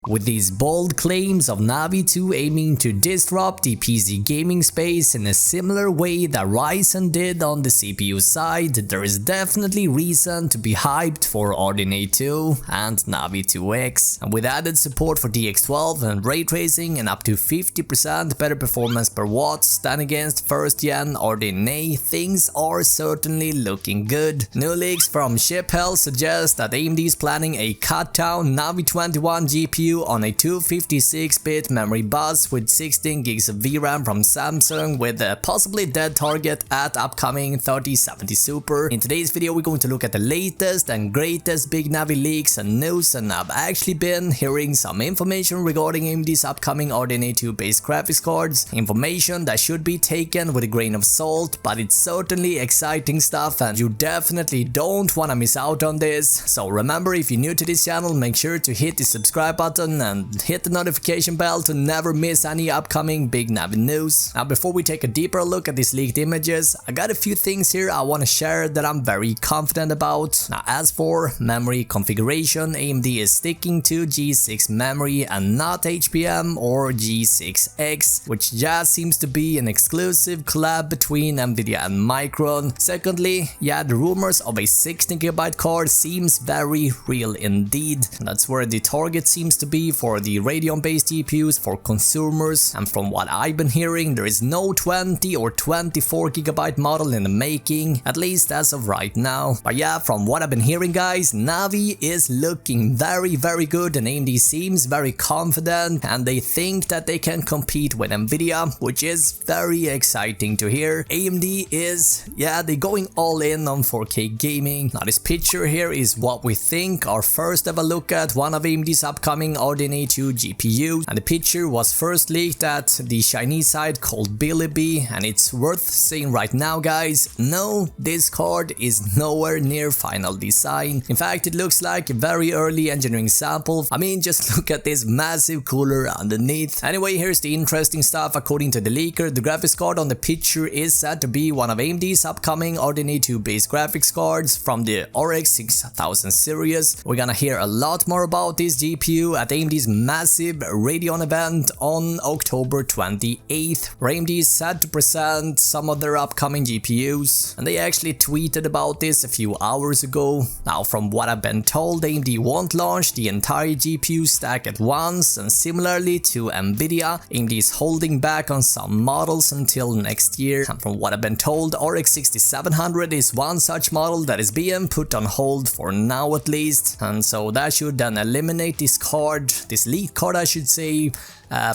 With these bold claims of Navi 2 aiming to disrupt the PC gaming space in a similar way that Ryzen did on the CPU side, there is definitely reason to be hyped for RDNA2 and Navi 2X. And with added support for DX12 and ray tracing and up to 50% better performance per watt than against first gen RDNA, things are certainly looking good. New leaks from ShipHell suggest that AMD is planning a cut-down Navi 21 GPU on a 256-bit memory bus with 16 gigs of VRAM from Samsung, with a possibly dead target at upcoming 3070 Super. In today's video we're going to look at the latest and greatest Big Navi leaks and news, and I've actually been hearing some information regarding AMD's upcoming RDNA2 based graphics cards, information that should be taken with a grain of salt, but it's certainly exciting stuff and you definitely don't want to miss out on this. So remember, if you're new to this channel, make sure to hit the subscribe button and hit the notification bell to never miss any upcoming Big Navi news. Now before we take a deeper look at these leaked images, I got a few things here I want to share that I'm very confident about. Now as for memory configuration, AMD is sticking to G6 memory and not HBM or G6X, which just seems to be an exclusive collab between Nvidia and Micron. Secondly, yeah, the rumors of a 16GB card seems very real indeed. That's where the target seems to be for the Radeon based GPUs for consumers, and from what I've been hearing, there is no 20 or 24GB model in the making, at least as of right now. But yeah, from what I've been hearing guys, Navi is looking very good and AMD seems very confident and they think that they can compete with Nvidia, which is very exciting to hear. AMD is, yeah, they're going all in on 4K gaming. Now this picture here is what we think our first ever look at one of AMD's upcoming RDNA2 GPUs, and the picture was first leaked at the Chinese site called Bilibili, and it's worth saying right now guys, no, this card is nowhere near final design. In fact, it looks like a very early engineering sample. I mean, just look at this massive cooler underneath. Anyway, here's the interesting stuff. According to the leaker, the graphics card on the picture is said to be one of AMD's upcoming RDNA2 based graphics cards from the RX 6000 series. We're gonna hear a lot more about this GPU at AMD's massive Radeon event on October 28th, where AMD is set to present some of their upcoming GPUs, and they actually tweeted about this a few hours ago. Now from what I've been told, AMD won't launch the entire GPU stack at once, and similarly to Nvidia, AMD is holding back on some models until next year. And from what I've been told, RX 6700 is one such model that is being put on hold for now at least, and so that should then eliminate this lead card I should say,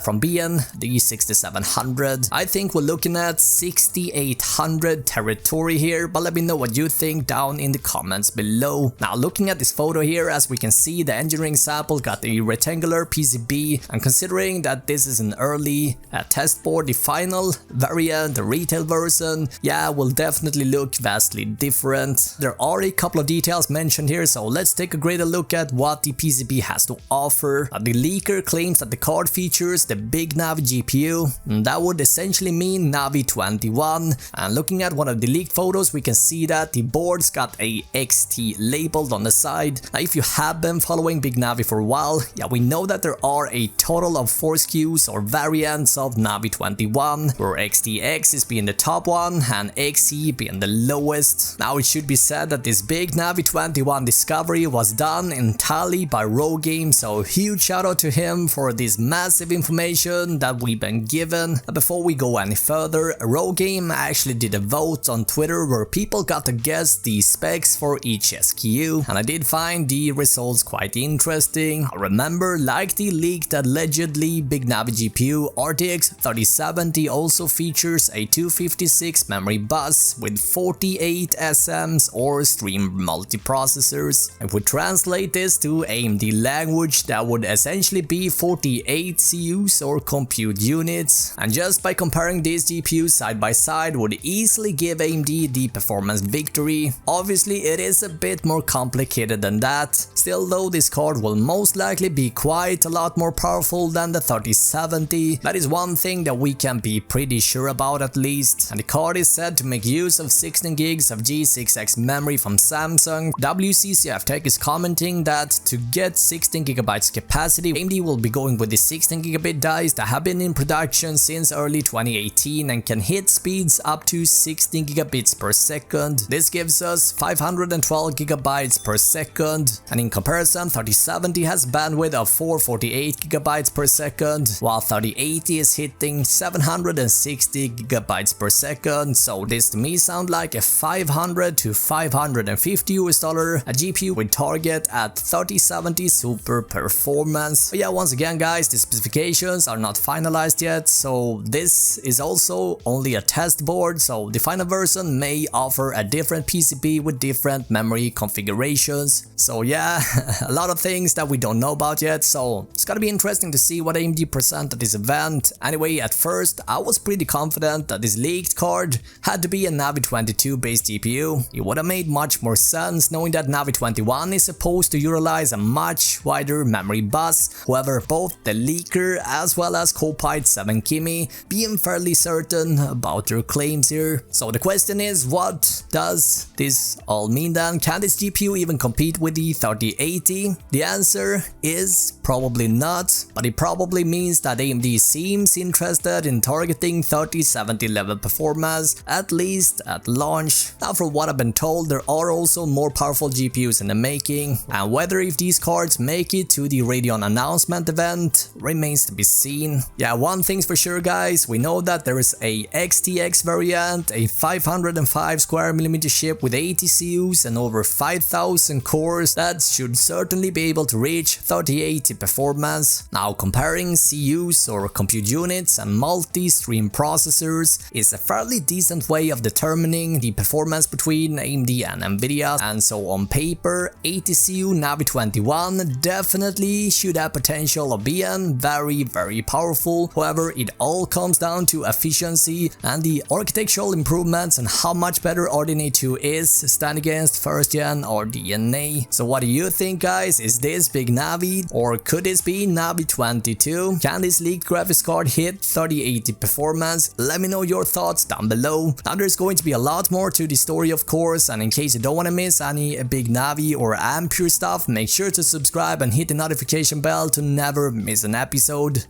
from being the 6700. I think we're looking at 6800 territory here, but let me know what you think down in the comments below. Now looking at this photo here, as we can see, the engineering sample got the rectangular PCB, and considering that this is an early test board, the final variant, the retail version, yeah, will definitely look vastly different. There are a couple of details mentioned here, so let's take a greater look at what the PCB has to offer. The leaker claims that the card features the Big Navi GPU, and that would essentially mean Navi 21. And looking at one of the leaked photos, we can see that the board's got a XT labeled on the side. Now if you have been following Big Navi for a while, yeah, we know that there are a total of 4 SKUs or variants of Navi 21, where XTX is being the top one and XE being the lowest. Now it should be said that this Big Navi 21 discovery was done entirely by Radeon, so huge shout out to him for this massive information that we've been given. Before we go any further, Radeon actually did a vote on Twitter where people got to guess the specs for each SKU, and I did find the results quite interesting. Remember, like the leaked allegedly Big Navi GPU, RTX 3070 also features a 256 memory bus with 48 SMs or stream multiprocessors. If we translate this to AMD language, that would essentially be 48 CPUs or compute units, and just by comparing these GPUs side by side would easily give AMD the performance victory. Obviously it is a bit more complicated than that. Still though, this card will most likely be quite a lot more powerful than the 3070. That is one thing that we can be pretty sure about at least. And the card is said to make use of 16 gigs of G6X memory from Samsung. WCCF Tech is commenting that to get 16 GB capacity, AMD will be going with the 16GB dies that have been in production since early 2018 and can hit speeds up to 16 gigabits per second. This gives us 512 gigabytes per second, and in comparison 3070 has bandwidth of 448 gigabytes per second, while 3080 is hitting 760 gigabytes per second. So this to me sound like a $500 to $550 a GPU with target at 3070 super performance. But yeah, once again guys, the specifications are not finalized yet, so this is also only a test board, so the final version may offer a different PCB with different memory configurations. So yeah, a lot of things that we don't know about yet, so it's gonna be interesting to see what AMD present at this event. Anyway, at first I was pretty confident that this leaked card had to be a Navi 22 based GPU. It would have made much more sense knowing that Navi 21 is supposed to utilize a much wider memory bus. However, both the leaker as well as Copilot 7 Kimi being fairly certain about their claims here. So the question is, what does this all mean then? Can this GPU even compete with the 3080? The answer is probably not, but it probably means that AMD seems interested in targeting 3070 level performance, at least at launch. Now from what I've been told, there are also more powerful GPUs in the making, and whether if these cards make it to the Radeon announcement event remains to be seen. Yeah, one thing's for sure guys, we know that there is a XTX variant, a 505mm chip with 80 CUs and over 5000 cores that should certainly be able to reach 3080 performance. Now comparing CUs or compute units and multi-stream processors is a fairly decent way of determining the performance between AMD and Nvidia, and so on paper 80 CU Navi 21 definitely should have potential of being very powerful. However, it all comes down to efficiency and the architectural improvements and how much better RDNA2 is stand against first gen RDNA. So what do you think guys? Is this Big Navi or could this be Navi 22? Can this leaked graphics card hit 3080 performance? Let me know your thoughts down below. Now there's going to be a lot more to the story of course, and in case you don't want to miss any Big Navi or Ampere stuff, make sure to subscribe and hit the notification bell to never miss an episode.